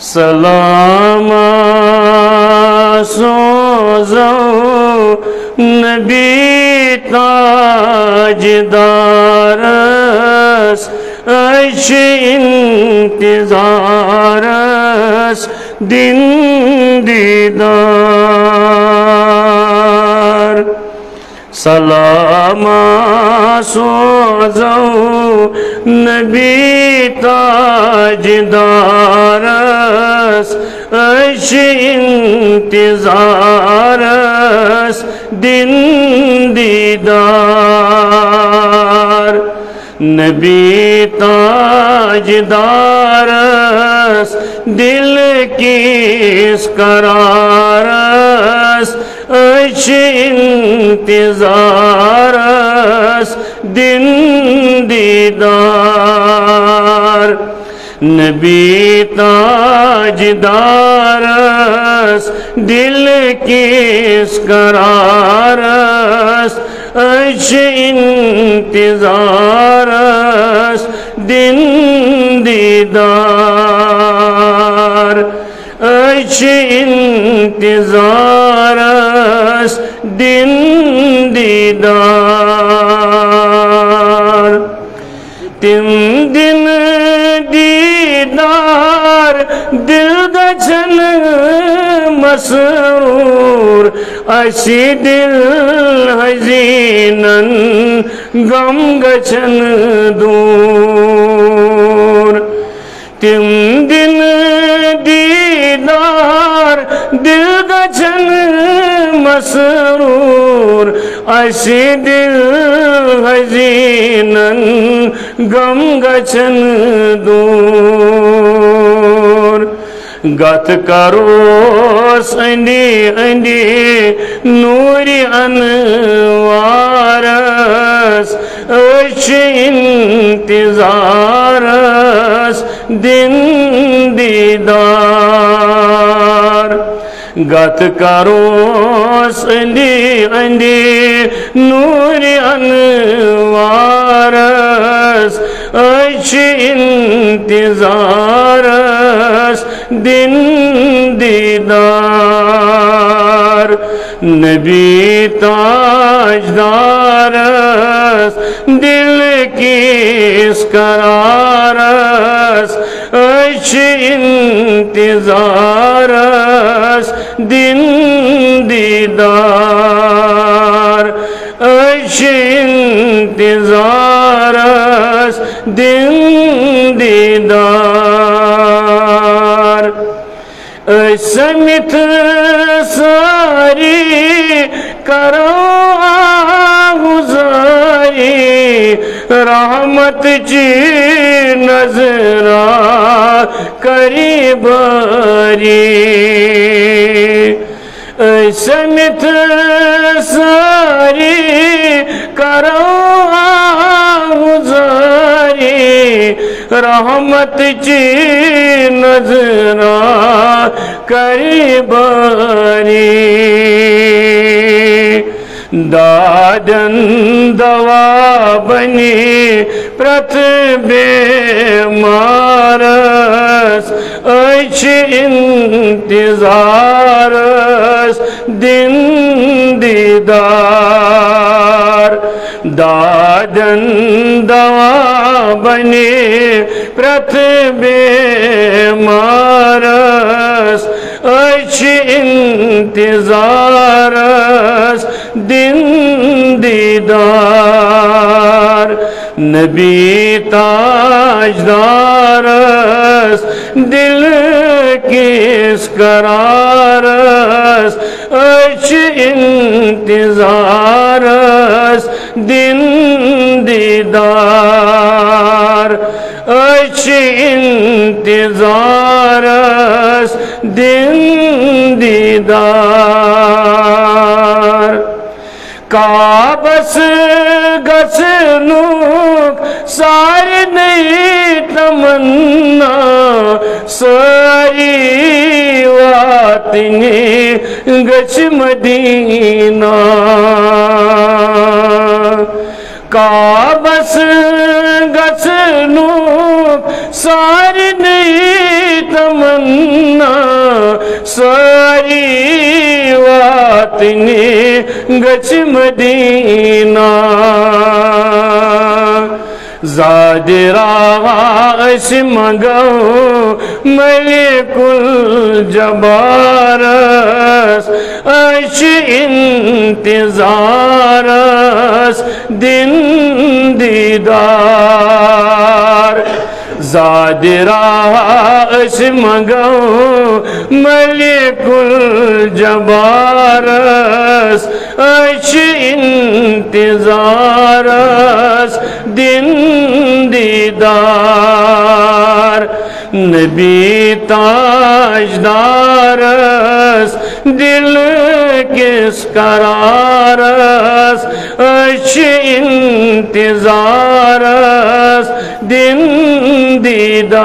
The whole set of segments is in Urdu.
سلام سوزو نبی تاجدارس اش انتظارس دن دیدار سلام سوزو نبی تاجدارس اش انتظارس دن دیدار نبی تاجدارس دل کیس قرارس اش انتظارس دن دیدار نبی تاجدارس دل کیس قرارس اش انتظارس دن دیدار اش انتظارس دن دیدار تم دن دیدار دل گچھن مسرور اسی دل حزینن غم گچھن دور تم دن دیدار دل گچھن مسرور اسی دل حزینن غم گچھن دور گت کروس اندی اندی نوری انوارس اش انتظارس دن دیدار گت کروس اندی اندی نوری انوارس اش انتظارس دن دیدار نبی تاجدارس دل کیس قرارس اش انتظارس دن دیدار اش انتظارس دن دیدار سمت ساری کرو آگزاری رحمت چی نظرہ کری باری سمت ساری کرو آگزاری رحمت چی نظرہ کری باری دادن دوا بنی پرت بیمارس اچ انتظارس دن دیدار دادن دوا بنی پرت بیمارس اچ انتظارس دن دیدار نبی تاجدارس دل کیس قرارس اچ انتظارس دن دیدار اچ انتظارس دن دیدار کعبس گسنوک ساری نئی تمنا ساری واتنی گچ مدینہ کعبس گسنوک ساری نئی تمنا ساری واتنی گچ مدینہ زاد راش مگو ملک الجبارس اش انتظارس دن دیدار زاد راش مگو ملک الجبارس اش انتظارس دن دیدار نبی تاجدارس دل کس قرارس اش انتظارس دن دیدار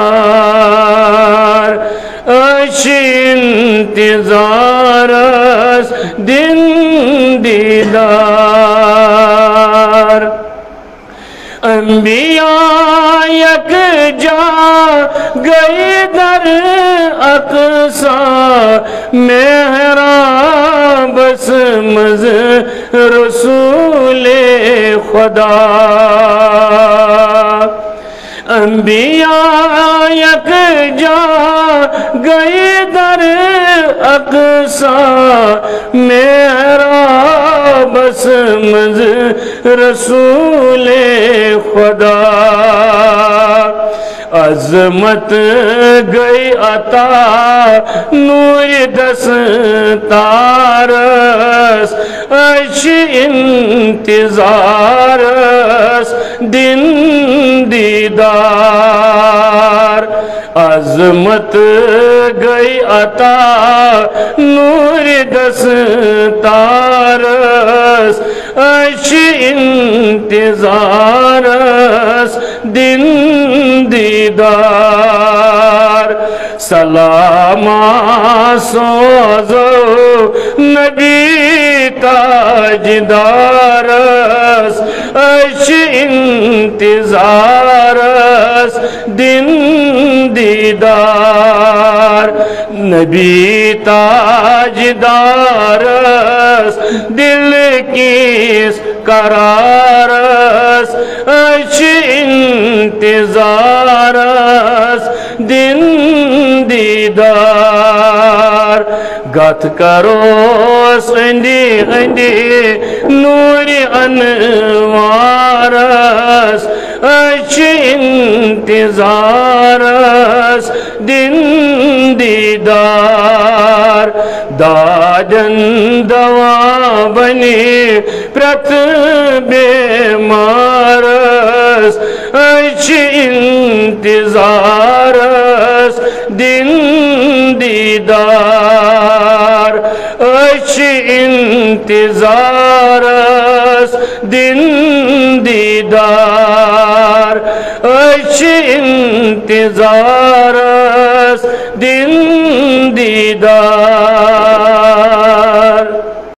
اش انتظارس دن دیدار انبیاء یک جا گئی در اقصی محراب سمز رسول خدا انبیاء یک جا گئی در اقصی محراب سمز رسول خدا عظمت گئی عطا نور دستارس اش انتظارس دن دیدار عظمت گئی عطا نور دستارس اش انتظارس دن دیدار سلام سوزو نبی تاجدارس اش انتظارس دن دیدار نبی تاجدارس دل کیس قرارس اش انتظارس دن دیدار گت کرو سندی غندی نور انوارس اش انتظارس دن دیدار دادن دوا بنی پرت بیمارس اش انتظارس دن دیدار اش انتظارس دن دیدار اش انتظارس دن دیدار